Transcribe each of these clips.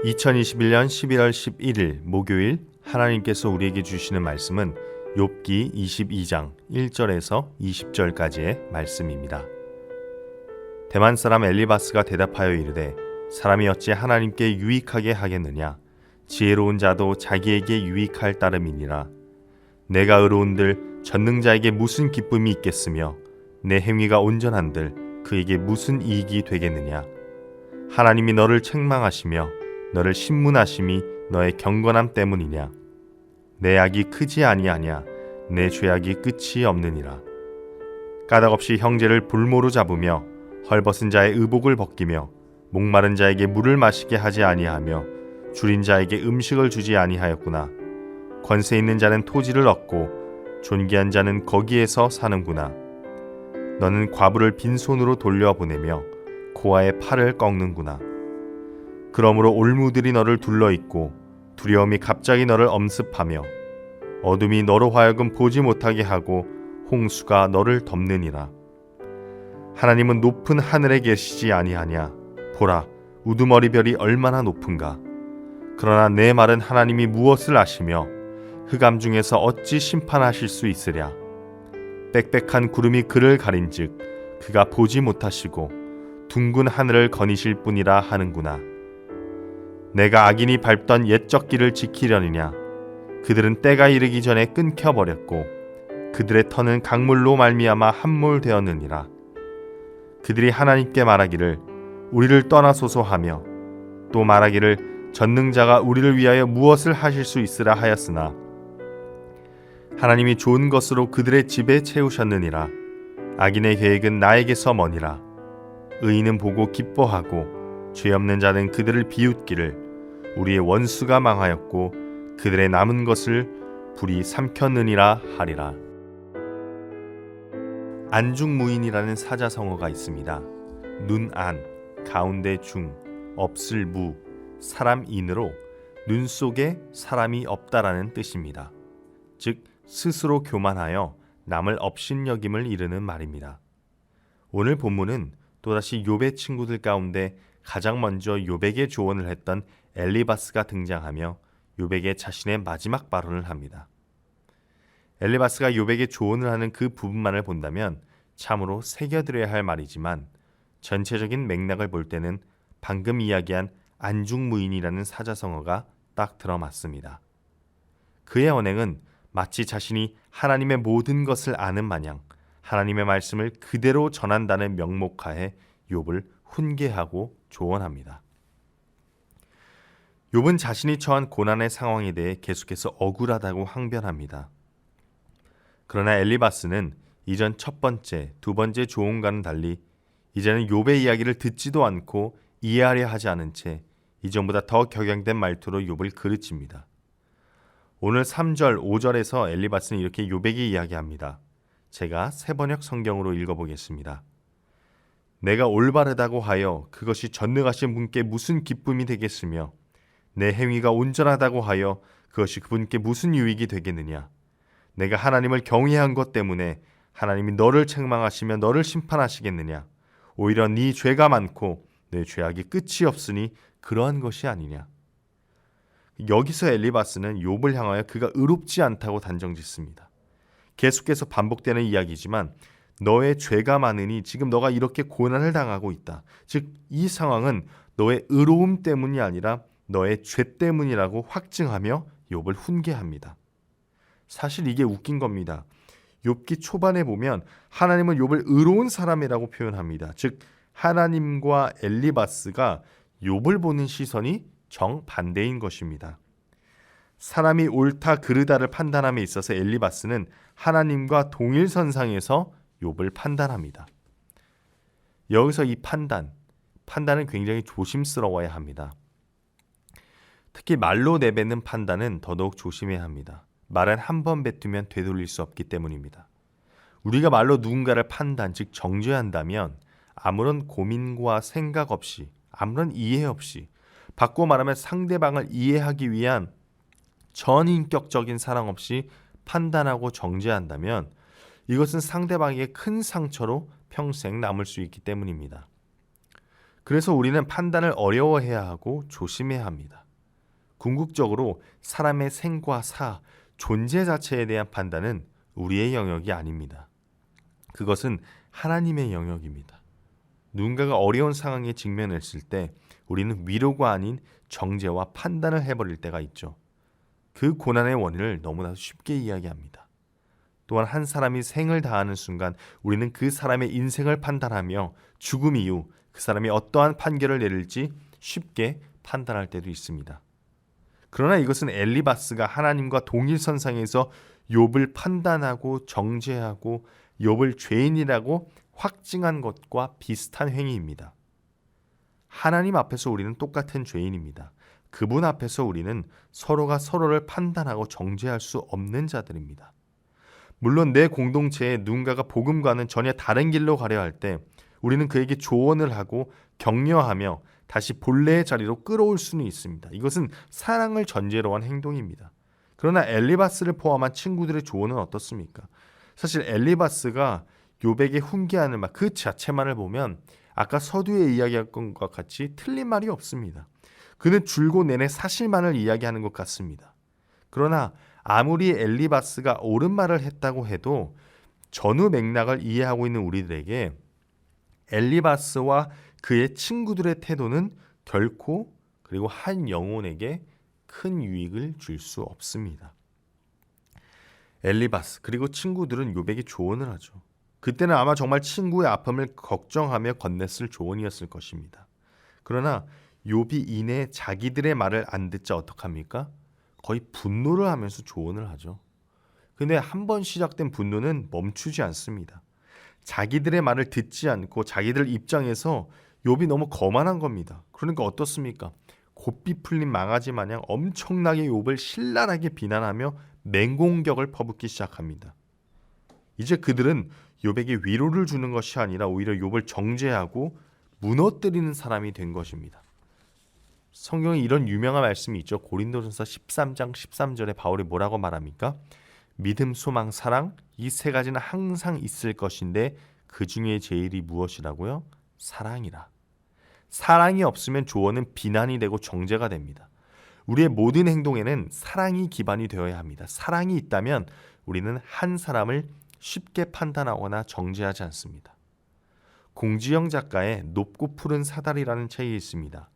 2021년 11월 11일 목요일 하나님께서 우리에게 주시는 말씀은 욥기 22장 1절에서 20절까지의 말씀입니다. 대만 사람 엘리바스가 대답하여 이르되 사람이 어찌 하나님께 유익하게 하겠느냐 지혜로운 자도 자기에게 유익할 따름이니라. 내가 의로운들 전능자에게 무슨 기쁨이 있겠으며 내 행위가 온전한들 그에게 무슨 이익이 되겠느냐. 하나님이 너를 책망하시며 너를 신문하심이 너의 경건함 때문이냐. 내 악이 크지 아니하냐. 내 죄악이 끝이 없느니라. 까닭없이 형제를 불모로 잡으며 헐벗은 자의 의복을 벗기며 목마른 자에게 물을 마시게 하지 아니하며 줄인 자에게 음식을 주지 아니하였구나. 권세 있는 자는 토지를 얻고 존귀한 자는 거기에서 사는구나. 너는 과부를 빈손으로 돌려보내며 고아의 팔을 꺾는구나. 그러므로 올무들이 너를 둘러있고 두려움이 갑자기 너를 엄습하며 어둠이 너로 하여금 보지 못하게 하고 홍수가 너를 덮느니라. 하나님은 높은 하늘에 계시지 아니하냐. 보라, 우두머리별이 얼마나 높은가. 그러나 내 말은 하나님이 무엇을 아시며 흑암 중에서 어찌 심판하실 수 있으랴. 빽빽한 구름이 그를 가린즉 그가 보지 못하시고 둥근 하늘을 거니실 뿐이라 하는구나. 내가 악인이 밟던 옛적 길을 지키려느냐. 그들은 때가 이르기 전에 끊겨버렸고 그들의 터는 강물로 말미암아 함몰되었느니라. 그들이 하나님께 말하기를 우리를 떠나소서 하며 또 말하기를 전능자가 우리를 위하여 무엇을 하실 수 있으라 하였으나 하나님이 좋은 것으로 그들의 집에 채우셨느니라. 악인의 계획은 나에게서 머니라. 의인은 보고 기뻐하고 죄 없는 자는 그들을 비웃기를 우리의 원수가 망하였고 그들의 남은 것을 불이 삼켰느니라 하리라. 안중무인이라는 사자성어가 있습니다. 눈안, 가운데 중, 없을 무, 사람 인으로 눈 속에 사람이 없다라는 뜻입니다. 즉 스스로 교만하여 남을 업신여김을 이르는 말입니다. 오늘 본문은 또다시 욥의 친구들 가운데 가장 먼저 욥에게 조언을 했던 엘리바스가 등장하며 욥에게 자신의 마지막 발언을 합니다. 엘리바스가 욥에게 조언을 하는 그 부분만을 본다면 참으로 새겨들어야 할 말이지만 전체적인 맥락을 볼 때는 방금 이야기한 안중무인이라는 사자성어가 딱 들어맞습니다. 그의 언행은 마치 자신이 하나님의 모든 것을 아는 마냥 하나님의 말씀을 그대로 전한다는 명목하에 욥을 훈계하고 조언합니다. 욥은 자신이 처한 고난의 상황에 대해 계속해서 억울하다고 항변합니다. 그러나 엘리바스는 이전 첫 번째, 두 번째 조언과는 달리 이제는 욥의 이야기를 듣지도 않고 이해하려 하지 않은 채 이전보다 더 격양된 말투로 욥을 그르칩니다. 오늘 3절, 5절에서 엘리바스는 이렇게 욥에게 이야기합니다. 제가 새번역 성경으로 읽어보겠습니다. 내가 올바르다고 하여 그것이 전능하신 분께 무슨 기쁨이 되겠으며 내 행위가 온전하다고 하여 그것이 그분께 무슨 유익이 되겠느냐. 내가 하나님을 경외한 것 때문에 하나님이 너를 책망하시며 너를 심판하시겠느냐. 오히려 네 죄가 많고 내 죄악이 끝이 없으니 그러한 것이 아니냐. 여기서 엘리바스는 욥을 향하여 그가 의롭지 않다고 단정짓습니다. 계속해서 반복되는 이야기지만 너의 죄가 많으니 지금 너가 이렇게 고난을 당하고 있다. 즉 이 상황은 너의 의로움 때문이 아니라 너의 죄 때문이라고 확증하며 욥을 훈계합니다. 사실 이게 웃긴 겁니다. 욥기 초반에 보면 하나님은 욥을 의로운 사람이라고 표현합니다. 즉 하나님과 엘리바스가 욥을 보는 시선이 정반대인 것입니다. 사람이 옳다 그르다를 판단함에 있어서 엘리바스는 하나님과 동일선상에서 욥을 판단합니다. 여기서 이 판단은 굉장히 조심스러워야 합니다. 특히 말로 내뱉는 판단은 더더욱 조심해야 합니다. 말은 한 번 뱉으면 되돌릴 수 없기 때문입니다. 우리가 말로 누군가를 판단, 즉 정죄한다면 아무런 고민과 생각 없이, 아무런 이해 없이, 바꿔 말하면 상대방을 이해하기 위한 전인격적인 사랑 없이 판단하고 정죄한다면 이것은 상대방에게 큰 상처로 평생 남을 수 있기 때문입니다. 그래서 우리는 판단을 어려워해야 하고 조심해야 합니다. 궁극적으로 사람의 생과 사, 존재 자체에 대한 판단은 우리의 영역이 아닙니다. 그것은 하나님의 영역입니다. 누군가가 어려운 상황에 직면했을 때 우리는 위로가 아닌 정죄와 판단을 해버릴 때가 있죠. 그 고난의 원인을 너무나 쉽게 이야기합니다. 또한 한 사람이 생을 다하는 순간 우리는 그 사람의 인생을 판단하며 죽음 이후 그 사람이 어떠한 판결을 내릴지 쉽게 판단할 때도 있습니다. 그러나 이것은 엘리바스가 하나님과 동일선상에서 욥을 판단하고 정죄하고 욥을 죄인이라고 확증한 것과 비슷한 행위입니다. 하나님 앞에서 우리는 똑같은 죄인입니다. 그분 앞에서 우리는 서로가 서로를 판단하고 정죄할 수 없는 자들입니다. 물론 내 공동체에 누군가가 복음과는 전혀 다른 길로 가려 할 때 우리는 그에게 조언을 하고 격려하며 다시 본래의 자리로 끌어올 수는 있습니다. 이것은 사랑을 전제로 한 행동입니다. 그러나 엘리바스를 포함한 친구들의 조언은 어떻습니까? 사실 엘리바스가 욥에게 훈계하는 말 그 자체만을 보면 아까 서두에 이야기한 것과 같이 틀린 말이 없습니다. 그는 줄곧 내내 사실만을 이야기하는 것 같습니다. 그러나 아무리 엘리바스가 옳은 말을 했다고 해도 전후 맥락을 이해하고 있는 우리들에게 엘리바스와 그의 친구들의 태도는 결코 그리고 한 영혼에게 큰 유익을 줄 수 없습니다. 엘리바스 그리고 친구들은 욥에게 조언을 하죠. 그때는 아마 정말 친구의 아픔을 걱정하며 건넸을 조언이었을 것입니다. 그러나 욥이 이내 자기들의 말을 안 듣자 어떡합니까? 거의 분노를 하면서 조언을 하죠. 근데 한 번 시작된 분노는 멈추지 않습니다. 자기들의 말을 듣지 않고 자기들 입장에서 욥이 너무 거만한 겁니다. 그러니까 어떻습니까? 곱비 풀린 망아지 마냥 엄청나게 욥을 신랄하게 비난하며 맹공격을 퍼붓기 시작합니다. 이제 그들은 욥에게 위로를 주는 것이 아니라 오히려 욥을 정죄하고 무너뜨리는 사람이 된 것입니다. 성경에 이런 유명한 말씀이 있죠. 고린도전서 13장 13절에 바울이 뭐라고 말합니까? 믿음, 소망, 사랑 이 세 가지는 항상 있을 것인데 그 중에 제일이 무엇이라고요? 사랑이라. 사랑이 없으면 조언은 비난이 되고 정죄가 됩니다. 우리의 모든 행동에는 사랑이 기반이 되어야 합니다. 사랑이 있다면 우리는 한 사람을 쉽게 판단하거나 정죄하지 않습니다. 공지영 작가의 높고 푸른 사다리라는 책이 있습니다.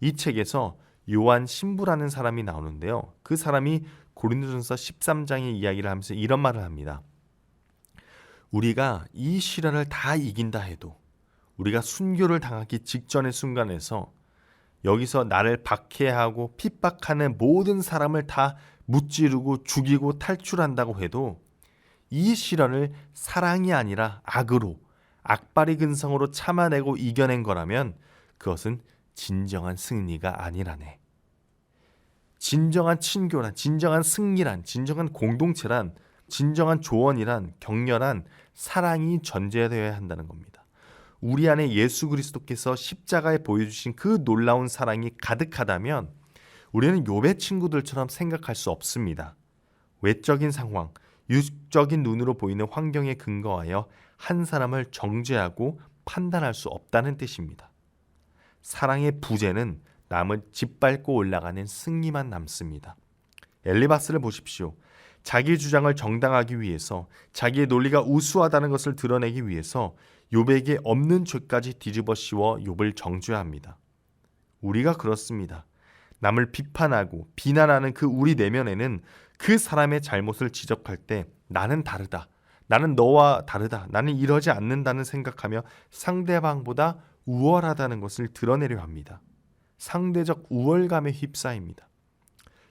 이 책에서 요한 신부라는 사람이 나오는데요. 그 사람이 고린도전서 13장의 이야기를 하면서 이런 말을 합니다. 우리가 이 시련을 다 이긴다 해도 우리가 순교를 당하기 직전의 순간에서 여기서 나를 박해하고 핍박하는 모든 사람을 다 무찌르고 죽이고 탈출한다고 해도 이 시련을 사랑이 아니라 악으로 악바리 근성으로 참아내고 이겨낸 거라면 그것은 진정한 승리가 아니라네. 진정한 친교란, 진정한 승리란, 진정한 공동체란, 진정한 조언이란, 격려란 사랑이 전제되어야 한다는 겁니다. 우리 안에 예수 그리스도께서 십자가에 보여주신 그 놀라운 사랑이 가득하다면 우리는 욥의 친구들처럼 생각할 수 없습니다. 외적인 상황, 육적인 눈으로 보이는 환경에 근거하여 한 사람을 정죄하고 판단할 수 없다는 뜻입니다. 사랑의 부재는 남을 짓밟고 올라가는 승리만 남습니다. 엘리바스를 보십시오. 자기 주장을 정당하기 위해서, 자기의 논리가 우수하다는 것을 드러내기 위해서 욥에게 없는 죄까지 뒤집어 씌워 욥을 정죄합니다. 우리가 그렇습니다. 남을 비판하고 비난하는 그 우리 내면에는 그 사람의 잘못을 지적할 때 나는 다르다, 나는 너와 다르다, 나는 이러지 않는다는 생각하며 상대방보다 우월하다는 것을 드러내려 합니다. 상대적 우월감에 휩싸입니다.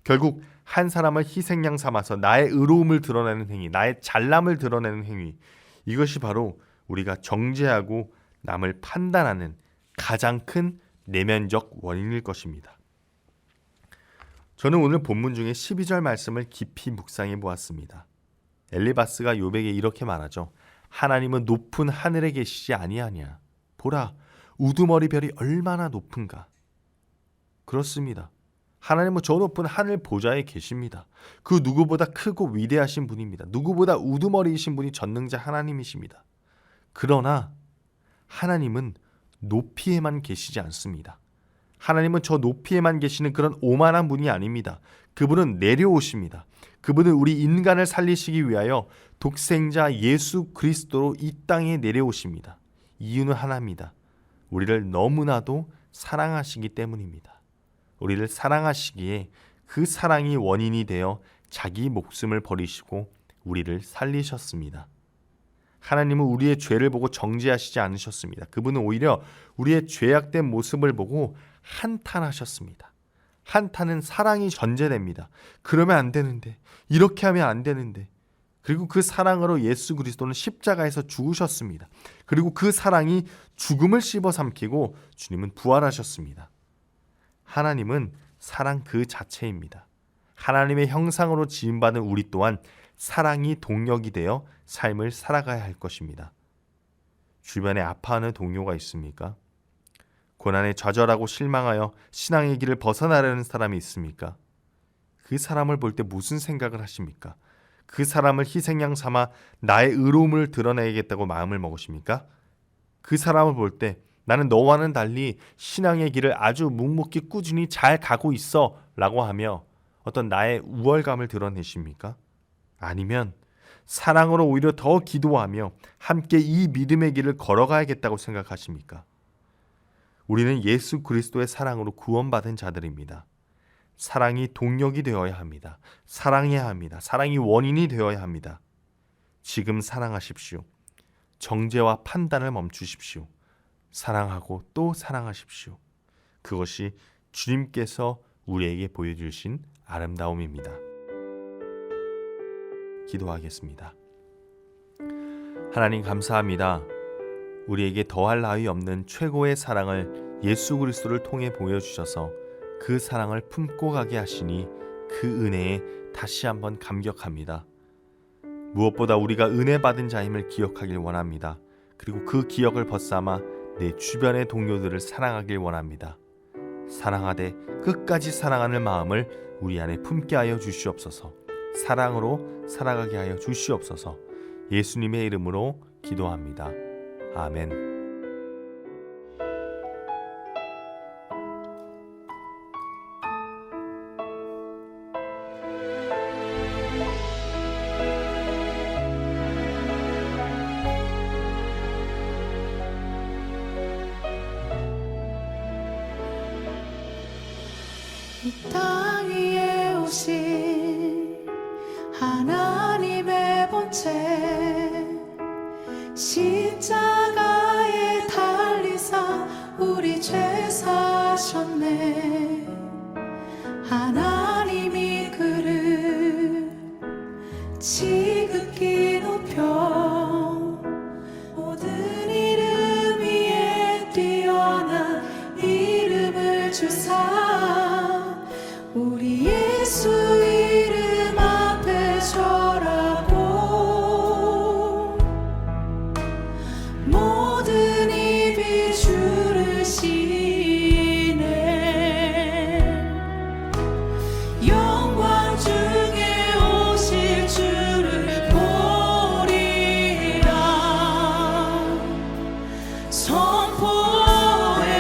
결국 한 사람을 희생양 삼아서 나의 의로움을 드러내는 행위, 나의 잘남을 드러내는 행위, 이것이 바로 우리가 정죄하고 남을 판단하는 가장 큰 내면적 원인일 것입니다. 저는 오늘 본문 중에 12절 말씀을 깊이 묵상해 보았습니다. 엘리바스가 욥에게 이렇게 말하죠. 하나님은 높은 하늘에 계시지 아니하냐. 보라, 우두머리 별이 얼마나 높은가. 그렇습니다. 하나님은 저 높은 하늘 보좌에 계십니다. 그 누구보다 크고 위대하신 분입니다. 누구보다 우두머리이신 분이 전능자 하나님이십니다. 그러나 하나님은 높이에만 계시지 않습니다. 하나님은 저 높이에만 계시는 그런 오만한 분이 아닙니다. 그분은 내려오십니다. 그분은 우리 인간을 살리시기 위하여 독생자 예수 그리스도로 이 땅에 내려오십니다. 이유는 하나입니다. 우리를 너무나도 사랑하시기 때문입니다. 우리를 사랑하시기에 그 사랑이 원인이 되어 자기 목숨을 버리시고 우리를 살리셨습니다. 하나님은 우리의 죄를 보고 정죄하시지 않으셨습니다. 그분은 오히려 우리의 죄악된 모습을 보고 한탄하셨습니다. 한탄은 사랑이 전제됩니다. 그러면 안 되는데, 이렇게 하면 안 되는데. 그리고 그 사랑으로 예수 그리스도는 십자가에서 죽으셨습니다. 그리고 그 사랑이 죽음을 씹어삼키고 주님은 부활하셨습니다. 하나님은 사랑 그 자체입니다. 하나님의 형상으로 지음받은 우리 또한 사랑이 동력이 되어 삶을 살아가야 할 것입니다. 주변에 아파하는 동료가 있습니까? 고난에 좌절하고 실망하여 신앙의 길을 벗어나려는 사람이 있습니까? 그 사람을 볼 때 무슨 생각을 하십니까? 그 사람을 희생양 삼아 나의 의로움을 드러내야겠다고 마음을 먹으십니까? 그 사람을 볼 때 나는 너와는 달리 신앙의 길을 아주 묵묵히 꾸준히 잘 가고 있어 라고 하며 어떤 나의 우월감을 드러내십니까? 아니면 사랑으로 오히려 더 기도하며 함께 이 믿음의 길을 걸어가야겠다고 생각하십니까? 우리는 예수 그리스도의 사랑으로 구원받은 자들입니다. 사랑이 동력이 되어야 합니다. 사랑해야 합니다. 사랑이 원인이 되어야 합니다. 지금 사랑하십시오. 정죄와 판단을 멈추십시오. 사랑하고 또 사랑하십시오. 그것이 주님께서 우리에게 보여주신 아름다움입니다. 기도하겠습니다. 하나님 감사합니다. 우리에게 더할 나위 없는 최고의 사랑을 예수 그리스도를 통해 보여주셔서 그 사랑을 품고 가게 하시니 그 은혜에 다시 한번 감격합니다. 무엇보다 우리가 은혜 받은 자임을 기억하길 원합니다. 그리고 그 기억을 벗삼아 내 주변의 동료들을 사랑하길 원합니다. 사랑하되 끝까지 사랑하는 마음을 우리 안에 품게 하여 주시옵소서. 사랑으로 살아가게 하여 주시옵소서. 예수님의 이름으로 기도합니다. 아멘. 이 땅 위에 오신 하나님의 본체 십자가에 달리사 우리 죄 사셨네. 하나님이 그를 지극히 높여 모든 이름 위에 뛰어난 이름을 주사 우리 예수 이름 앞에 절하고 모든 입이 주를 시네. 영광 중에 오실 주를 보리라. 선포해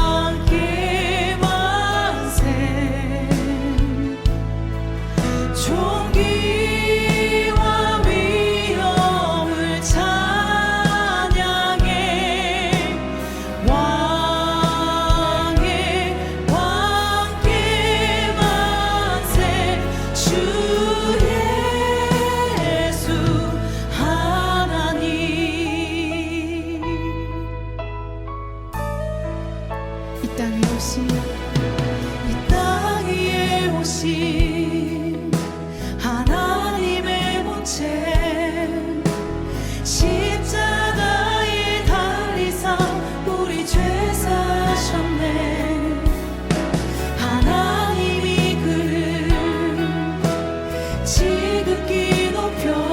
왕께 만세. 존귀와 위엄을 찬양해. 왕께 만세. 주 예수 하나님. 이 땅에 오신 하나님의 본체 십자가에 달리사 우리 죄 사셨네. 하나님이 그를 지극히 높여